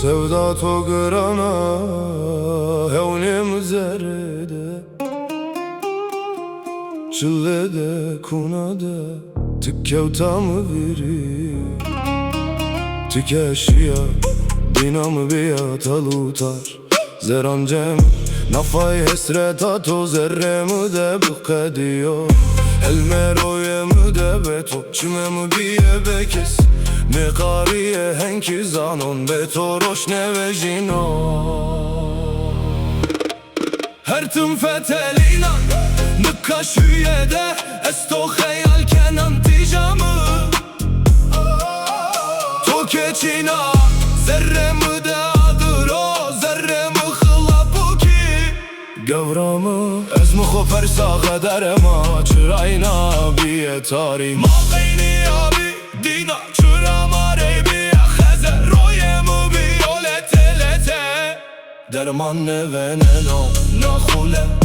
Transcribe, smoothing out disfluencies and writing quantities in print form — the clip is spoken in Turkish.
sevda to grana hevnim zerede Çillede kunada tikkevtamı viri Tikeşiya dinamı biya talutar Zerancem nafay esreta to zerremi de bıkkediyor Elmeroyemi de beto çimemi biye bekes Mekariye henki zanon beto roşne ve jino Her tüm fetelina Nıkka şüyede esto kheyal kenan tijamı To keçina zerremi de adır o zerremi khılabu ki Gavramı ezmi khoper sağa derema Çırayna biye tari Mağini abi dina çırama reybi Kheze royemu bi yolete lete Derman ne ve ne no Nakhule